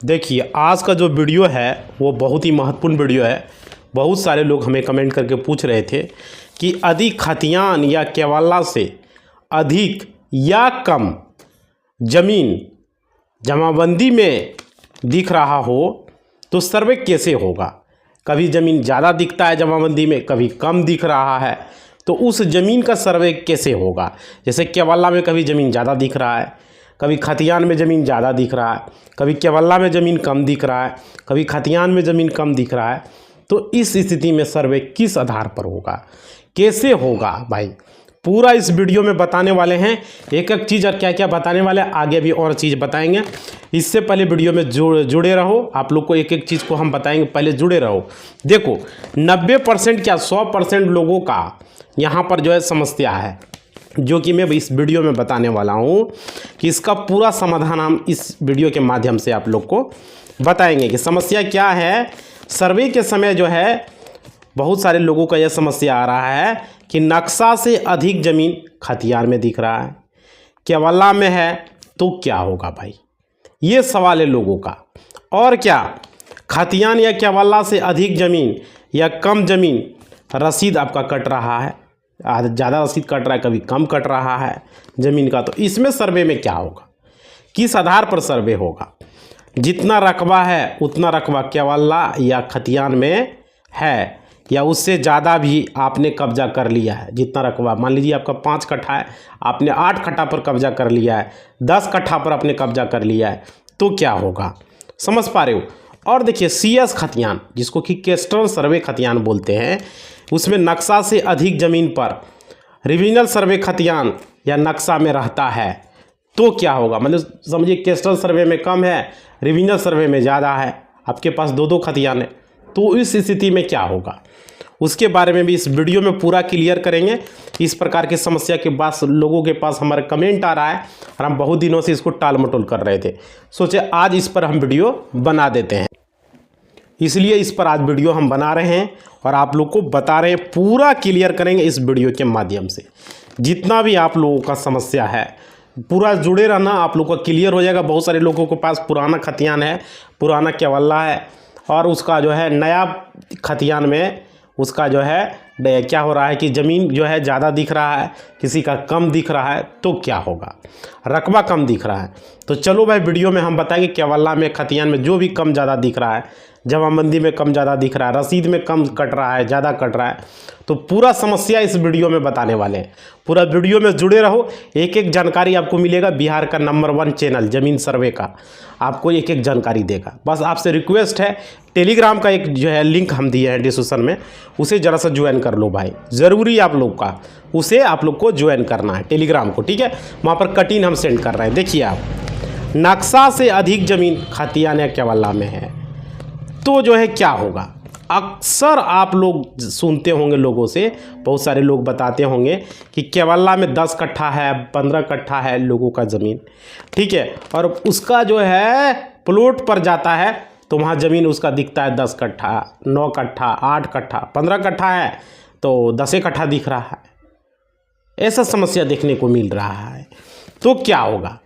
देखिए, आज का जो वीडियो है वो बहुत ही महत्वपूर्ण वीडियो है। बहुत सारे लोग हमें कमेंट करके पूछ रहे थे कि अधिक खतियान या केवाला से अधिक या कम ज़मीन जमाबंदी में दिख रहा हो तो सर्वे कैसे होगा। कभी ज़मीन ज़्यादा दिखता है जमाबंदी में, कभी कम दिख रहा है, तो उस ज़मीन का सर्वे कैसे होगा। जैसे केवाला में कभी ज़मीन ज़्यादा दिख रहा है, कभी खतियान में ज़मीन ज़्यादा दिख रहा है, कभी केवल्ला में ज़मीन कम दिख रहा है, कभी खतियान में ज़मीन कम दिख रहा है। तो इस स्थिति में सर्वे किस आधार पर होगा, कैसे होगा भाई, पूरा इस वीडियो में बताने वाले हैं। एक एक चीज़ और क्या क्या बताने वाले हैं, आगे भी और चीज़ बताएंगे। इससे पहले वीडियो में जुड़े रहो, आप लोग को एक एक चीज़ को हम बताएंगे, पहले जुड़े रहो। देखो 90% क्या 100% लोगों का यहाँ पर जो है समस्या है, जो कि मैं इस वीडियो में बताने वाला हूँ कि इसका पूरा समाधान हम इस वीडियो के माध्यम से आप लोग को बताएंगे कि समस्या क्या है। सर्वे के समय जो है बहुत सारे लोगों का यह समस्या आ रहा है कि नक्शा से अधिक ज़मीन खतियान में दिख रहा है, केवल्ला में है, तो क्या होगा भाई, ये सवाल है लोगों का। और क्या खतियान या केवल्ला से अधिक ज़मीन या कम ज़मीन रसीद आपका कट रहा है, ज़्यादा रसीद कट रहा है, कभी कम कट रहा है ज़मीन का, तो इसमें सर्वे में क्या होगा, किस आधार पर सर्वे होगा। जितना रकबा है उतना रकबा केवल्ला या खतियान में है, या उससे ज़्यादा भी आपने कब्जा कर लिया है। जितना रकबा, मान लीजिए आपका 5 कट्ठा है, आपने 8 कट्ठा पर कब्जा कर लिया है, 10 कट्ठा पर आपने कब्जा कर लिया है, तो क्या होगा, समझ पा रहे हो। और देखिए CS खतियान, जिसको कि कैस्ट्रल सर्वे खतियान बोलते हैं, उसमें नक्शा से अधिक ज़मीन पर रिविजनल सर्वे खतियान या नक्शा में रहता है, तो क्या होगा। मतलब समझिए कैस्ट्रल सर्वे में कम है, रिविजनल सर्वे में ज़्यादा है, आपके पास 2-2 खतियान है, तो इस स्थिति में क्या होगा, उसके बारे में भी इस वीडियो में पूरा क्लियर करेंगे। इस प्रकार की समस्या के पास लोगों के पास हमारा कमेंट आ रहा है और हम बहुत दिनों से इसको टाल मटोल कर रहे थे, सोचे आज इस पर हम वीडियो बना देते हैं। इसलिए इस पर आज वीडियो हम बना रहे हैं और आप लोग को बता रहे हैं, पूरा क्लियर करेंगे इस वीडियो के माध्यम से। जितना भी आप लोगों का समस्या है पूरा जुड़े रहना, आप लोग का क्लियर हो जाएगा। बहुत सारे लोगों के पास पुराना खतियान है, पुराना केवल्ला है, और उसका जो है नया खतियान में उसका जो है क्या हो रहा है कि ज़मीन जो है ज़्यादा दिख रहा है, किसी का कम दिख रहा है, तो क्या होगा, रकबा कम दिख रहा है। तो चलो भाई वीडियो में हम बताएंगे केवल्ला में खतियान में जो भी कम ज़्यादा दिख रहा है, जमाबंदी में कम ज़्यादा दिख रहा है, रसीद में कम कट रहा है, ज़्यादा कट रहा है, तो पूरा समस्या इस वीडियो में बताने वाले हैं। पूरा वीडियो में जुड़े रहो, एक एक जानकारी आपको मिलेगा। बिहार का नंबर 1 चैनल ज़मीन सर्वे का आपको एक एक जानकारी देगा। बस आपसे रिक्वेस्ट है, टेलीग्राम का एक जो है लिंक हम दिए हैं डिस्क्रिप्शन में, उसे ज़रा सा ज्वाइन कर लो भाई, ज़रूरी आप लोग का उसे आप लोग को ज्वाइन करना है टेलीग्राम को, ठीक है। वहाँ पर कटिंग हम सेंड कर रहे हैं। देखिए आप, नक्शा से अधिक ज़मीन खतियान या केवल्ला में है, तो जो है क्या होगा। अक्सर आप लोग सुनते होंगे लोगों से, बहुत सारे लोग बताते होंगे कि केवल्ला में 10 कट्ठा है, 15 कट्ठा है लोगों का ज़मीन, ठीक है, और उसका जो है प्लॉट पर जाता है तो वहाँ ज़मीन उसका दिखता है 10 कट्ठा, 9 कट्ठा, 8 कट्ठा, 15 कट्ठा है तो 10 कट्ठा दिख रहा है। ऐसा समस्या देखने को मिल रहा है, तो क्या होगा,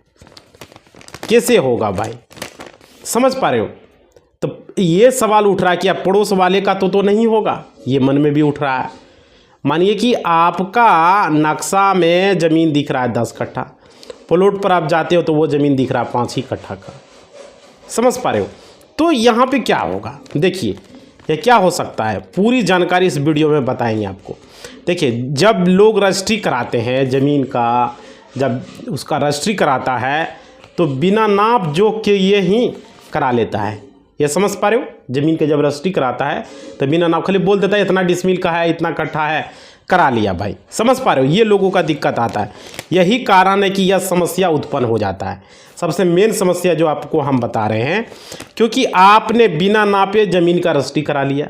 कैसे होगा भाई, समझ पा रहे हो। तो ये सवाल उठ रहा है कि आप पड़ोस वाले का तो नहीं होगा, ये मन में भी उठ रहा है। मानिए कि आपका नक्शा में ज़मीन दिख रहा है 10 कट्ठा, प्लॉट पर आप जाते हो तो वो ज़मीन दिख रहा है 5 ही कट्ठा का, समझ पा रहे हो। तो यहाँ पे क्या होगा, देखिए ये क्या हो सकता है, पूरी जानकारी इस वीडियो में बताएंगे आपको। देखिए जब लोग रजिस्ट्री कराते हैं ज़मीन का, जब उसका रजिस्ट्री कराता है तो बिना नाप जोख के ये ही करा लेता है, ये समझ पा रहे हो। ज़मीन के जब रजिस्ट्री कराता है तो बिना नाप खाली बोल देता है इतना डिसमिल का है, इतना कट्ठा है, करा लिया भाई, समझ पा रहे हो। ये लोगों का दिक्कत आता है, यही कारण है कि यह समस्या उत्पन्न हो जाता है। सबसे मेन समस्या जो आपको हम बता रहे हैं, क्योंकि आपने बिना नापे ज़मीन का रजिस्ट्री करा लिया,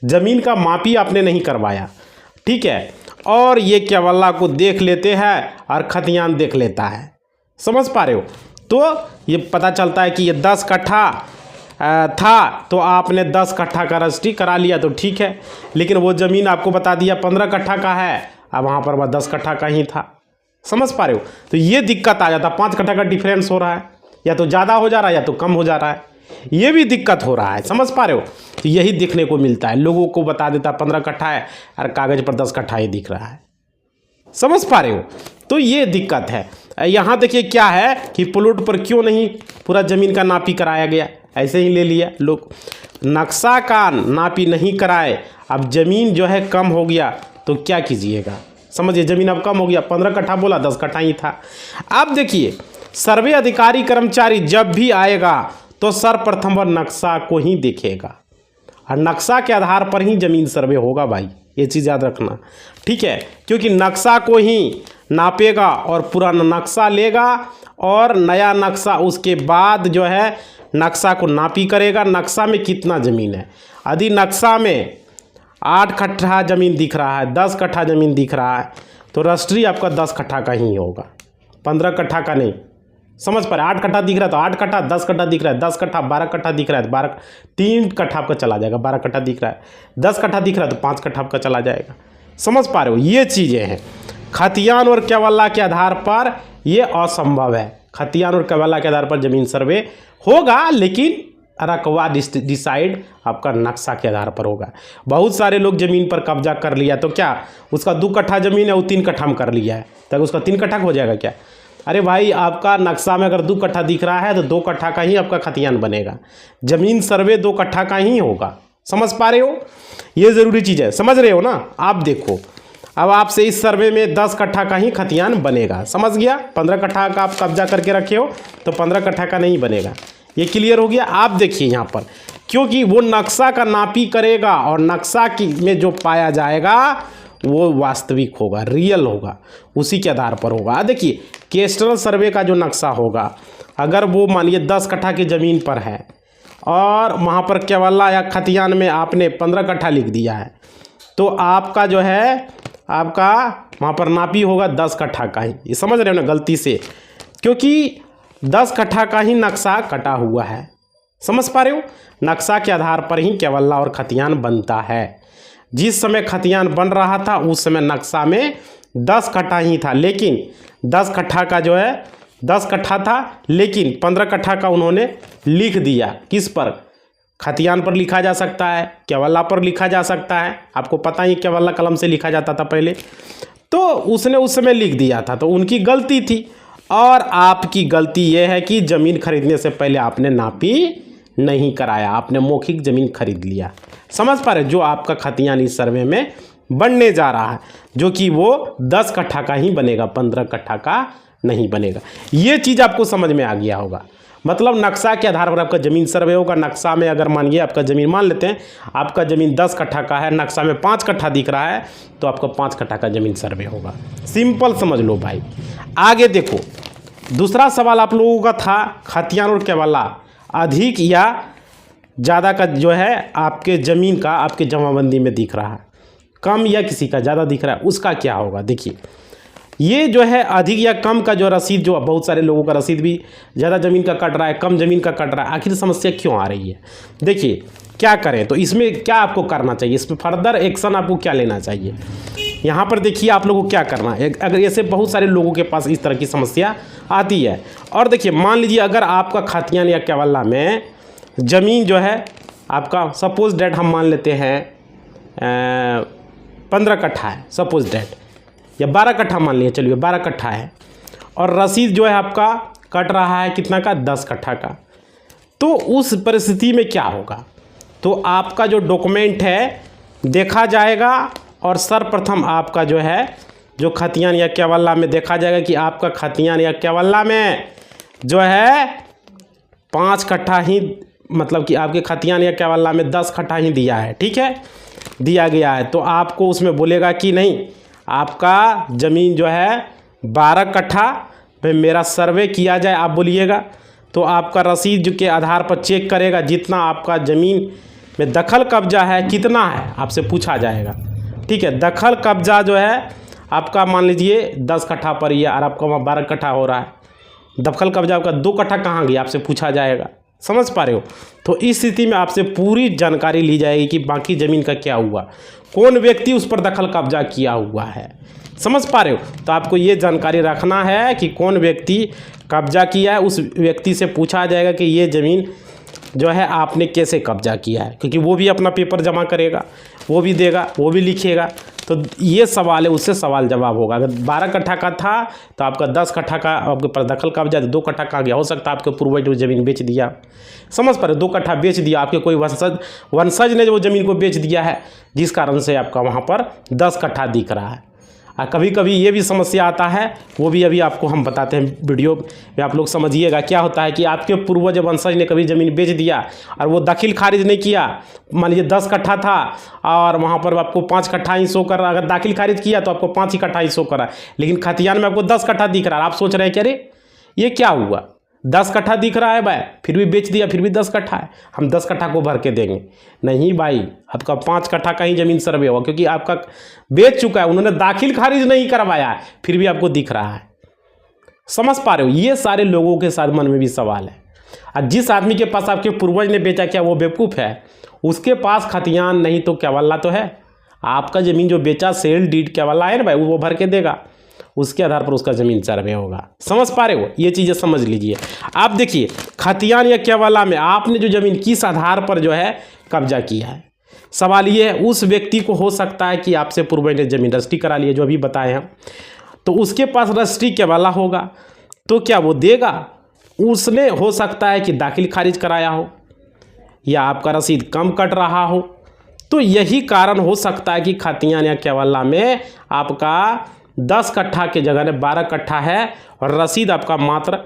ज़मीन का मापी आपने नहीं करवाया, ठीक है, और ये केवल्ला को देख लेते हैं और खतियान देख लेता है, समझ पा रहे हो। तो ये पता चलता है कि ये 10 कट्ठा था तो आपने 10 कट्ठा का रजिस्ट्री करा लिया तो ठीक है, लेकिन वो ज़मीन आपको बता दिया 15 कट्ठा का है, अब वहाँ पर वह 10 कट्ठा का ही था, समझ पा रहे हो। तो ये दिक्कत आ जाता, 5 कट्ठा का डिफरेंस हो रहा है, या तो ज़्यादा हो जा रहा है या तो कम हो जा रहा है, ये भी दिक्कत हो रहा है, समझ पा रहे हो। तो यही देखने को मिलता है, लोगों को बता देता 15 कट्ठा है और कागज़ पर 10 कट्ठा ही दिख रहा है, समझ पा रहे हो। तो ये दिक्कत है। यहाँ देखिए क्या है कि प्लॉट पर क्यों नहीं पूरा ज़मीन का नापी कराया गया, ऐसे ही ले लिया लोग, नक्शा का नापी नहीं कराए। अब ज़मीन जो है कम हो गया तो क्या कीजिएगा, समझिए ज़मीन अब कम हो गया, 15 कट्ठा बोला 10 कट्ठा ही था। अब देखिए सर्वे अधिकारी कर्मचारी जब भी आएगा तो सर्वप्रथम वह नक्शा को ही देखेगा और नक्शा के आधार पर ही ज़मीन सर्वे होगा भाई, ये चीज़ याद रखना, ठीक है। क्योंकि नक्शा को ही नापेगा और पुराना नक्शा लेगा और नया नक्शा उसके बाद जो है नक्शा को नापी करेगा। नक्शा में कितना ज़मीन है, यदि नक्शा में 8 कट्ठा ज़मीन दिख रहा है, 10 कट्ठा ज़मीन दिख रहा है तो रजिस्ट्री आपका 10 कट्ठा का ही होगा, 15 कट्ठा का नहीं, समझ पा रहे। 8 कट्ठा दिख रहा है तो 8 कट्ठा, 10 कट्ठा दिख रहा है 10 कट्ठा, 12 कट्ठा दिख रहा है 12, 3 कट्ठा आपका चला जाएगा, 12 कट्ठा दिख रहा है, 10 कट्ठा दिख रहा है तो 5 कट्ठा आपका चला जाएगा, समझ पा रहे हो। ये चीज़ें हैं, खतियान और केवल्ला के आधार पर ये असंभव है। खतियान और केवल्ला के आधार पर ज़मीन सर्वे होगा, लेकिन रकबा डिसाइड आपका नक्शा के आधार पर होगा। बहुत सारे लोग ज़मीन पर कब्जा कर लिया तो क्या उसका 2 कट्ठा ज़मीन है वो 3 कट्ठा में कर लिया है तो उसका 3 कट्ठा हो जाएगा क्या? अरे भाई आपका नक्शा में अगर 2 कट्ठा दिख रहा है तो 2 कट्ठा का ही आपका खतियान बनेगा, ज़मीन सर्वे 2 कट्ठा का ही होगा, समझ पा रहे हो। ये ज़रूरी चीज़ है, समझ रहे हो ना। आप देखो अब आपसे इस सर्वे में 10 कट्ठा का ही खतियान बनेगा, समझ गया। 15 कट्ठा का आप कब्जा करके रखे हो तो 15 कट्ठा का नहीं बनेगा, ये क्लियर हो गया। आप देखिए यहाँ पर क्योंकि वो नक्शा का नापी करेगा और नक्शा की में जो पाया जाएगा वो वास्तविक होगा, रियल होगा, उसी के आधार पर होगा। देखिए कैस्ट्रल सर्वे का जो नक्शा होगा अगर वो मानिए 10 कट्ठा की ज़मीन पर है और वहाँ पर केवल्ला या खतियान में आपने 15 कट्ठा लिख दिया है तो आपका जो है आपका वहाँ पर नापी होगा 10 कट्ठा का ही, ये समझ रहे हो ना, गलती से, क्योंकि 10 कट्ठा का ही नक्शा कटा हुआ है, समझ पा रहे हो। नक्शा के आधार पर ही केवल्ला और खतियान बनता है। जिस समय खतियान बन रहा था उस समय नक्शा में 10 कट्ठा ही था, लेकिन 10 कट्ठा का जो है 10 कट्ठा था लेकिन 15 कट्ठा का उन्होंने लिख दिया। किस पर? खतियान पर लिखा जा सकता है, केवल्ला पर लिखा जा सकता है, आपको पता ही केवल्ला कलम से लिखा जाता था पहले, तो उसने उस समय लिख दिया था, तो उनकी गलती थी। और आपकी गलती ये है कि ज़मीन खरीदने से पहले आपने नापी नहीं कराया, आपने मौखिक ज़मीन खरीद लिया, समझ पा रहे। जो आपका खतियान इस सर्वे में बनने जा रहा है जो कि वो 10 कट्ठा का ही बनेगा, 15 कट्ठा का नहीं बनेगा। ये चीज़ आपको समझ में आ गया होगा। मतलब नक्शा के आधार पर आपका ज़मीन सर्वे होगा। नक्शा में अगर मानिए आपका ज़मीन, मान लेते हैं आपका ज़मीन 10 कट्ठा का है, नक्शा में 5 कट्ठा दिख रहा है तो आपका 5 कट्ठा का ज़मीन सर्वे होगा। सिंपल समझ लो भाई। आगे देखो दूसरा सवाल आप लोगों का था खतियान और केवल्ला अधिक या ज़्यादा का जो है आपके ज़मीन का आपके जमाबंदी में दिख रहा है, कम या किसी का ज़्यादा दिख रहा है, उसका क्या होगा। देखिए ये जो है अधिक या कम का जो रसीद, जो बहुत सारे लोगों का रसीद भी ज़्यादा ज़मीन का कट रहा है, कम ज़मीन का कट रहा है, आखिर समस्या क्यों आ रही है। देखिए क्या करें, तो इसमें क्या आपको करना चाहिए, इसमें फर्दर एक्शन आपको क्या लेना चाहिए। यहाँ पर देखिए आप लोगों को क्या करना है। अगर ऐसे बहुत सारे लोगों के पास इस तरह की समस्या आती है, और देखिए मान लीजिए अगर आपका खतियान या केवल्ला में ज़मीन जो है आपका सपोज डेट हम मान लेते हैं 15 कट्ठा है, सपोज डेट, या 12 कट्ठा मान लिए, चलिए 12 कट्ठा है, और रसीद जो है आपका कट रहा है कितना का, 10 कट्ठा का। तो उस परिस्थिति में क्या होगा, तो आपका जो डॉक्यूमेंट है देखा जाएगा और सर्वप्रथम आपका जो है जो खतियान या केवल्ला में देखा जाएगा कि आपका खतियान या केवल्ला में जो है 5 कट्ठा ही, मतलब कि आपके खतियान या केवल्ला में 10 कट्ठा ही दिया है, ठीक है, दिया गया है। तो आपको उसमें बोलेगा कि नहीं आपका ज़मीन जो है 12 कट्ठा पे मेरा सर्वे किया जाए, आप बोलिएगा। तो आपका रसीद के आधार पर चेक करेगा, जितना आपका ज़मीन में दखल कब्जा है कितना है आपसे पूछा जाएगा, ठीक है। दखल कब्जा जो है आपका मान लीजिए 10 कट्ठा पर ही है और आपका वहाँ 12 कट्ठा हो रहा है, दखल कब्जा आपका 2 कट्ठा कहाँ गया आपसे पूछा जाएगा, समझ पा रहे हो। तो इस स्थिति में आपसे पूरी जानकारी ली जाएगी कि बाकी ज़मीन का क्या हुआ, कौन व्यक्ति उस पर दखल कब्जा किया हुआ है, समझ पा रहे हो। तो आपको ये जानकारी रखना है कि कौन व्यक्ति कब्जा किया है, उस व्यक्ति से पूछा जाएगा कि ये ज़मीन जो है आपने कैसे कब्जा किया है, क्योंकि वो भी अपना पेपर जमा करेगा, वो भी देगा, वो भी लिखेगा। तो ये सवाल है, उससे सवाल जवाब होगा। अगर 12 कट्ठा का था तो आपका 10 कट्ठा का आपके पास दखल कब्जा, 2 कट्ठा का गया, हो सकता है आपके पूर्वज ने ज़मीन बेच दिया, समझ पा रहे, 2 कट्ठा बेच दिया, आपके कोई वंशज ने वो ज़मीन को बेच दिया है, जिस कारण से आपका वहाँ पर 10 कट्ठा दिख रहा है। और कभी कभी ये भी समस्या आता है, वो भी अभी आपको हम बताते हैं वीडियो में, आप लोग समझिएगा। क्या होता है कि आपके पूर्वज वंशज ने कभी ज़मीन बेच दिया और वो दाखिल खारिज नहीं किया, मान लीजिए 10 कट्ठा था और वहाँ पर आपको 5 कट्ठा ही शो कर रहा, अगर दाखिल खारिज किया तो आपको 5 ही कट्ठा ही शो कर रहा है, लेकिन खतियान में आपको 10 कट्ठा दिख रहा है। आप सोच रहे हैं कि अरे ये क्या हुआ, 10 कट्ठा दिख रहा है भाई, फिर भी बेच दिया, फिर भी 10 कट्ठा है, हम 10 कट्ठा को भर के देंगे। नहीं भाई, आपका 5 कट्ठा का ही ज़मीन सर्वे होगा, क्योंकि आपका बेच चुका है, उन्होंने दाखिल खारिज नहीं करवाया है, फिर भी आपको दिख रहा है। समझ पा रहे हो, ये सारे लोगों के साथ मन में भी सवाल है। और जिस आदमी के पास आपके पूर्वज ने बेचा, क्या वो बेवकूफ़ है? उसके पास खतियान नहीं तो केवल्ला तो है। आपका ज़मीन जो बेचा, सेल डीड केवल्ला है ना भाई, वो भर के देगा, उसके आधार पर उसका ज़मीन सर्वे होगा। समझ पा रहे हो, ये चीज़ें समझ लीजिए। आप देखिए खतियान या केवल्ला में आपने जो ज़मीन किस आधार पर जो है कब्जा किया है, सवाल ये है। उस व्यक्ति को हो सकता है कि आपसे पूर्वज ने ज़मीन रजिस्ट्री करा ली है, जो अभी बताए हम, तो उसके पास रजिस्ट्री केवल्ला होगा, तो क्या वो देगा? उसने हो सकता है कि दाखिल खारिज कराया हो या आपका रसीद कम कट रहा हो, तो यही कारण हो सकता है कि खतियान या केवल्ला में आपका 10 कट्ठा के जगह 12 कट्ठा है और रसीद आपका मात्र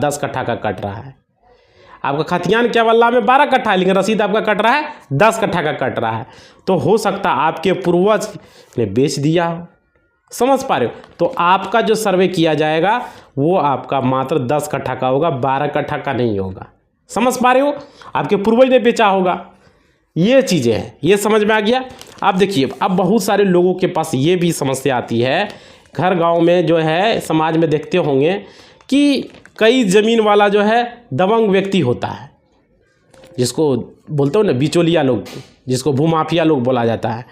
10 कट्ठा का कट रहा है। आपका खतियान केवल्ला में 12 कट्ठा है, लेकिन रसीद आपका कट रहा है 10 कट्ठा का कट रहा है, तो हो सकता है आपके पूर्वज ने बेच दिया हो। समझ पा रहे हो, तो आपका जो सर्वे किया जाएगा वो आपका मात्र 10 कट्ठा का होगा, 12 कट्ठा का नहीं होगा। समझ पा रहे हो, आपके पूर्वज ने बेचा होगा। ये चीज़ें हैं, ये समझ में आ गया। आप देखिए, अब बहुत सारे लोगों के पास ये भी समस्या आती है, घर गांव में जो है, समाज में देखते होंगे कि कई ज़मीन वाला जो है दबंग व्यक्ति होता है, जिसको बोलते हो ना बिचौलिया लोग, जिसको भूमाफिया लोग बोला जाता है।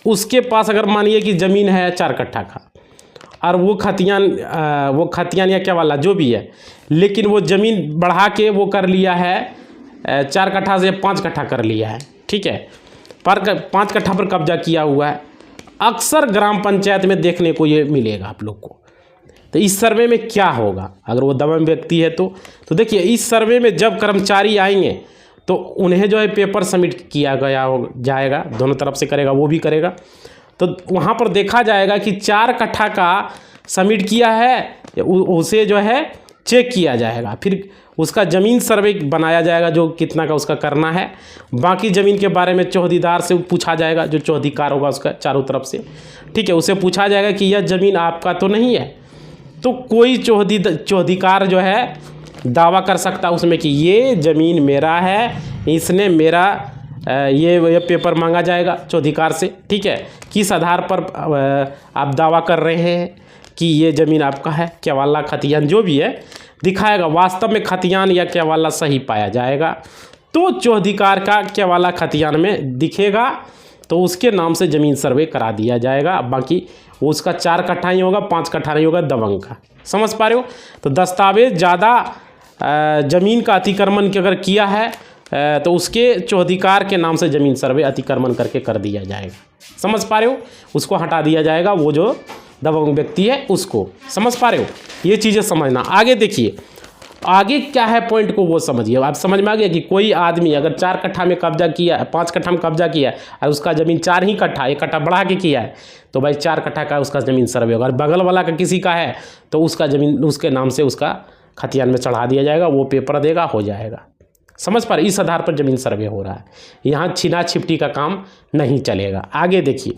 उसके पास अगर मानिए कि ज़मीन है 4 कट्ठा का, और वो खतियान या केवल्ला जो भी है, लेकिन वो ज़मीन बढ़ा के वो कर लिया है 4 कट्ठा से 5 कट्ठा कर लिया है, ठीक है, पर 5 कट्ठा पर कब्जा किया हुआ है। अक्सर ग्राम पंचायत में देखने को ये मिलेगा आप लोग को। तो इस सर्वे में क्या होगा अगर वो दबंग व्यक्ति है तो देखिए, इस सर्वे में जब कर्मचारी आएंगे तो उन्हें जो है पेपर सबमिट किया गया जाएगा, दोनों तरफ से करेगा, वो भी करेगा। तो वहाँ पर देखा जाएगा कि 4 कट्ठा का सबमिट किया है, उसे जो है चेक किया जाएगा, फिर उसका ज़मीन सर्वे बनाया जाएगा, जो कितना का उसका करना है। बाकी ज़मीन के बारे में चौहदीदार से पूछा जाएगा, जो चौहदीकार होगा उसका चारों तरफ से, ठीक है, उसे पूछा जाएगा कि यह ज़मीन आपका तो नहीं है। तो कोई चौहदीकार जो है दावा कर सकता है उसमें कि ये ज़मीन मेरा है, इसने मेरा ये पेपर मांगा जाएगा चौहदीकार से, ठीक है, किस आधार पर आप दावा कर रहे हैं कि ये ज़मीन आपका है, केवल्ला खतियान जो भी है दिखाएगा। वास्तव में खतियान या केवल्ला सही पाया जाएगा तो चौहदीकार का केवल्ला खतियान में दिखेगा, तो उसके नाम से ज़मीन सर्वे करा दिया जाएगा। बाकी वो उसका 4 कट्ठा ही होगा, 5 कट्ठा नहीं होगा दबंग का। समझ पा रहे हो, तो दस्तावेज ज़्यादा ज़मीन का अतिक्रमण की अगर किया है तो उसके चौहदीकार के नाम से ज़मीन सर्वे अतिक्रमण करके कर दिया जाएगा। समझ पा रहे हो, उसको हटा दिया जाएगा, वो जो दबंग व्यक्ति है उसको। समझ पा रहे हो, ये चीज़ें समझना। आगे देखिए, आगे क्या है पॉइंट को वो समझिए। आप समझ में आ गया कि कोई आदमी अगर 4 कट्ठा में कब्जा किया है, 5 कट्ठा में कब्जा किया है और उसका ज़मीन 4 ही कट्ठा, 1 कट्ठा बढ़ा के किया है, तो भाई 4 कट्ठा का उसका ज़मीन सर्वे होगा। और बगल वाला का किसी का है तो उसका ज़मीन उसके नाम से उसका खतियान में चढ़ा दिया जाएगा, वो पेपर देगा, हो जाएगा। समझ पा रहे, इस आधार पर ज़मीन सर्वे हो रहा है, यहाँ छीना छिपटी का काम नहीं चलेगा। आगे देखिए,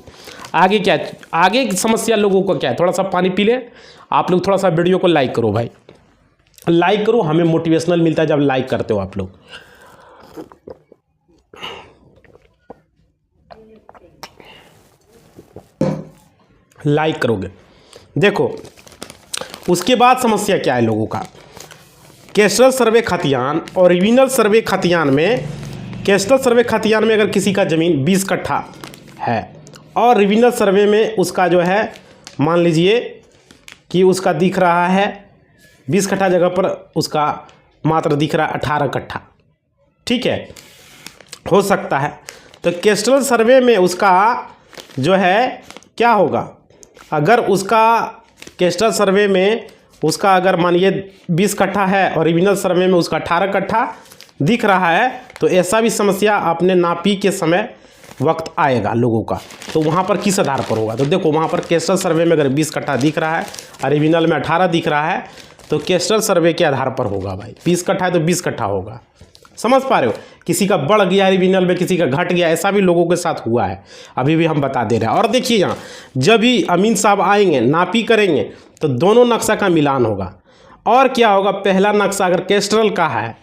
आगे क्या, आगे समस्या लोगों को क्या है, थोड़ा सा पानी पी लें आप लोग, थोड़ा सा वीडियो को लाइक करो भाई, लाइक करो, हमें मोटिवेशनल मिलता है जब लाइक करते हो आप लोग। लाइक करोगे, देखो उसके बाद समस्या क्या है लोगों का। कैस्ट्रल सर्वे खतियान और रिविनल सर्वे खतियान में, कैस्ट्रल सर्वे खतियान में अगर किसी का ज़मीन 20 कट्ठा है और रिविनल सर्वे में उसका जो है मान लीजिए कि उसका दिख रहा है 20 कट्ठा जगह पर उसका मात्र दिख रहा है 18 कट्ठा, ठीक है, हो सकता है। तो कैस्ट्रल सर्वे में उसका जो है क्या होगा, अगर उसका कैस्ट्रल सर्वे में उसका अगर मानिए 20 कट्ठा है और रिविजनल सर्वे में उसका 18 कट्ठा दिख रहा है, तो ऐसा भी समस्या अपने नापी के समय वक्त आएगा लोगों का। तो वहाँ पर किस आधार पर होगा, तो देखो वहाँ पर कैस्ट्रल सर्वे में अगर 20 कट्ठा दिख रहा है और रिविजनल में 18 दिख रहा है, तो कैस्ट्रल सर्वे के आधार पर होगा भाई। 20 कट्ठा है तो 20 कट्ठा होगा, समझ पा रहे हो। किसी का बढ़ गया रिविजनल में, किसी का घट गया, ऐसा भी लोगों के साथ हुआ है, अभी भी हम बता दे रहे हैं। और देखिए यहाँ जब भी अमीन साहब आएंगे नापी करेंगे तो दोनों नक्शा का मिलान होगा। और क्या होगा, पहला नक्शा अगर कैस्ट्रल का है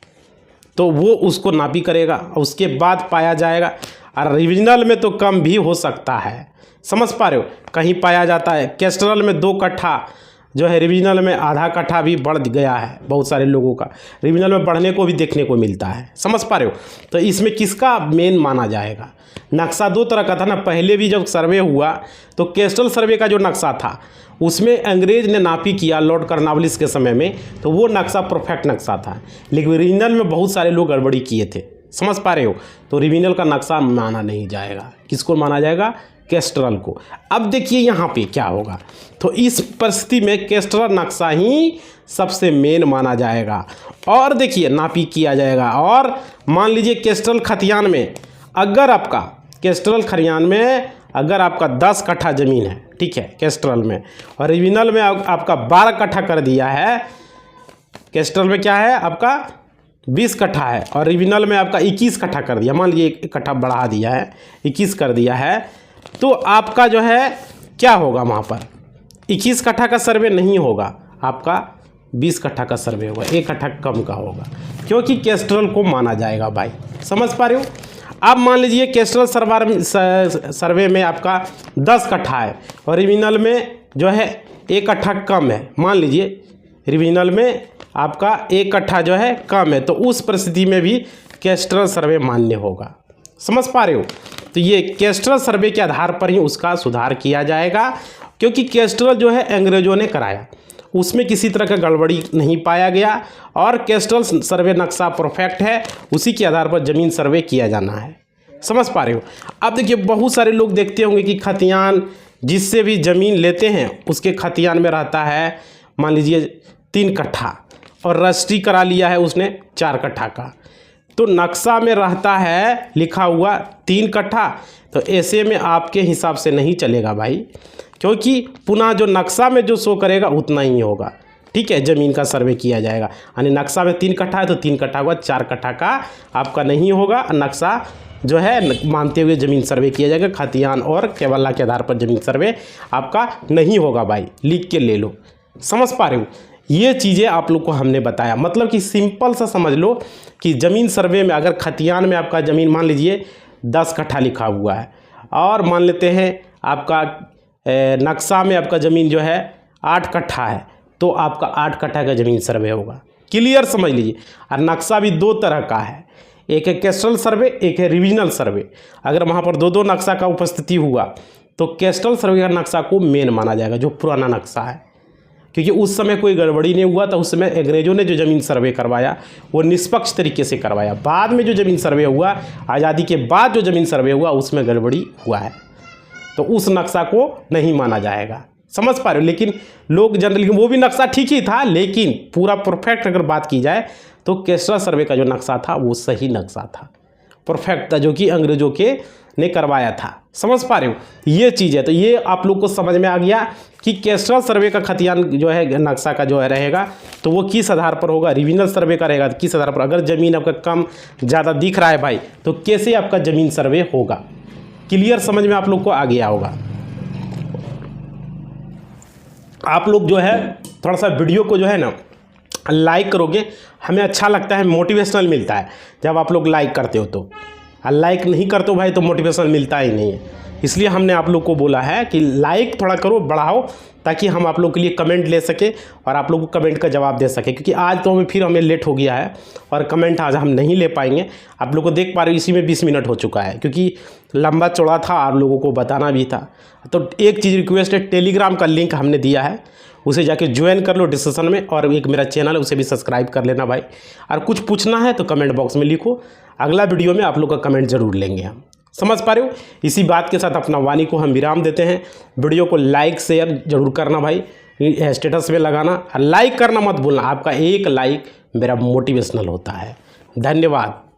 तो वो उसको नापी करेगा, उसके बाद पाया जाएगा। और रिविजनल में तो कम भी हो सकता है, समझ पा रहे हो। कहीं पाया जाता है कैस्ट्रल में 2 कट्ठा जो है, रिविजनल में आधा कट्ठा भी बढ़ गया है, बहुत सारे लोगों का रिविजनल में बढ़ने को भी देखने को मिलता है, समझ पा रहे हो। तो इसमें किसका मेन माना जाएगा, नक्शा 2 तरह का था ना। पहले भी जब सर्वे हुआ तो कैस्ट्रल सर्वे का जो नक्शा था उसमें अंग्रेज ने नापी किया लॉर्ड कर्नवालिस के समय में, तो वो नक्शा परफेक्ट नक्शा था। लेकिन रिविजनल में बहुत सारे लोग गड़बड़ी किए थे, समझ पा रहे हो। तो रिविजनल का नक्शा माना नहीं जाएगा, किसको माना जाएगा, कैस्ट्रल को। अब देखिए यहाँ पे क्या होगा, तो इस परिस्थिति में कैस्ट्रल नक्शा ही सबसे मेन माना जाएगा और देखिए नापी किया जाएगा। और मान लीजिए कैस्ट्रल खतियान में अगर आपका कैस्ट्रल खरियान में अगर आपका 10 कट्ठा ज़मीन है, ठीक है, कैस्ट्रल में, और रिविजनल में आपका 12 कट्ठा कर दिया है। कैस्ट्रल में क्या है आपका 20 कट्ठा है और रिविजनल में आपका 21 कट्ठा कर दिया, मान लीजिए 1 कट्ठा बढ़ा दिया है, 21 कर दिया है, तो आपका जो है क्या होगा, वहाँ पर 21 कट्ठा का सर्वे नहीं होगा, आपका 20 कट्ठा का सर्वे होगा, 1 कट्ठा कम का होगा, क्योंकि कैस्ट्रल को माना जाएगा भाई, समझ पा रहे हो। अब मान लीजिए कैस्ट्रल सर्वे में आपका 10 कट्ठा है और रिविजनल में जो है 1 कट्ठा कम है, मान लीजिए रिविजनल में आपका 1 कट्ठा जो है कम है, तो उस परिस्थिति में भी कैस्ट्रल सर्वे मान्य होगा, समझ पा रहे हो। तो ये कैस्ट्रल सर्वे के आधार पर ही उसका सुधार किया जाएगा, क्योंकि कैस्ट्रल जो है अंग्रेजों ने कराया, उसमें किसी तरह का गड़बड़ी नहीं पाया गया और कैस्ट्रल सर्वे नक्शा परफेक्ट है, उसी के आधार पर ज़मीन सर्वे किया जाना है, समझ पा रहे हो। अब देखिए बहुत सारे लोग देखते होंगे कि खतियान जिससे भी ज़मीन लेते हैं उसके खतियान में रहता है मान लीजिए 3 कट्ठा और रजिस्ट्री करा लिया है उसने 4 कट्ठा का, तो नक्शा में रहता है लिखा हुआ 3 कट्ठा, तो ऐसे में आपके हिसाब से नहीं चलेगा भाई, क्योंकि पुनः जो नक्शा में जो शो करेगा उतना ही होगा, ठीक है। ज़मीन का सर्वे किया जाएगा, यानी नक्शा में 3 कट्ठा है तो 3 कट्ठा होगा, 4 कट्ठा का आपका नहीं होगा। नक्शा जो है मानते हुए ज़मीन सर्वे किया जाएगा, खतियान और केवल्ला के आधार पर ज़मीन सर्वे आपका नहीं होगा भाई, लिख के ले लो, समझ पा रहे हो। ये चीज़ें आप लोग को हमने बताया, मतलब कि सिंपल सा समझ लो कि ज़मीन सर्वे में अगर खतियान में आपका ज़मीन मान लीजिए 10 कट्ठा लिखा हुआ है और मान लेते हैं आपका नक्शा में आपका ज़मीन जो है 8 कट्ठा है, तो आपका 8 कट्ठा का ज़मीन सर्वे होगा, क्लियर समझ लीजिए। और नक्शा भी 2 तरह का है, एक है कैस्ट्रल सर्वे, एक है रिविजनल सर्वे। अगर वहाँ पर 2 नक्शा का उपस्थिति हुआ तो कैस्ट्रल सर्वे का नक्शा को मेन माना जाएगा, जो पुराना नक्शा है, क्योंकि उस समय कोई गड़बड़ी नहीं हुआ था। उस समय अंग्रेजों ने जो ज़मीन सर्वे करवाया वो निष्पक्ष तरीके से करवाया। बाद में जो ज़मीन सर्वे हुआ, आज़ादी के बाद जो ज़मीन सर्वे हुआ, उसमें गड़बड़ी हुआ है, तो उस नक्शा को नहीं माना जाएगा, समझ पा रहे हो। लेकिन लोग जनरली वो भी नक्शा ठीक ही था, लेकिन पूरा परफेक्ट अगर बात की जाए तो कैस्ट्रल सर्वे का जो नक्शा था वो सही नक्शा था, परफेक्ट था, जो कि अंग्रेजों के ने करवाया था, समझ पा रहे हो। ये चीज़ है, तो ये आप लोग को समझ में आ गया कि कैस्ट्रल सर्वे का खतियान जो है नक्शा का जो है रहेगा, तो वो किस आधार पर होगा, रिविजनल सर्वे का रहेगा किस आधार पर। अगर ज़मीन आपका कम ज़्यादा दिख रहा है भाई, तो कैसे आपका ज़मीन सर्वे होगा, क्लियर समझ में आप लोग को आ गया होगा। आप लोग जो है थोड़ा सा वीडियो को जो है ना लाइक करोगे, हमें अच्छा लगता है, मोटिवेशनल मिलता है जब आप लोग लाइक करते हो। तो लाइक नहीं करते हो भाई तो मोटिवेशन मिलता ही नहीं है, इसलिए हमने आप लोग को बोला है कि लाइक थोड़ा करो, बढ़ाओ, ताकि हम आप लोग के लिए कमेंट ले सके और आप लोग को कमेंट का जवाब दे सके। क्योंकि आज तो हमें लेट हो गया है और कमेंट आज हम नहीं ले पाएंगे। आप लोग को देख पा रहे हो इसी में 20 मिनट हो चुका है, क्योंकि लंबा चौड़ा था, आप लोगों को बताना भी था। तो एक चीज़ रिक्वेस्ट है, टेलीग्राम का लिंक हमने दिया है, उसे जाके ज्वाइन कर लो डिस्कशन में, और एक मेरा चैनल है उसे भी सब्सक्राइब कर लेना भाई। और कुछ पूछना है तो कमेंट बॉक्स में लिखो, अगला वीडियो में आप लोग का कमेंट जरूर लेंगे हम। समझ पा रहे हो? इसी बात के साथ अपना वाणी को हम विराम देते हैं। वीडियो को लाइक शेयर जरूर करना भाई, स्टेटस पे लगाना, और लाइक करना मत भूलना। आपका एक लाइक मेरा मोटिवेशनल होता है। धन्यवाद।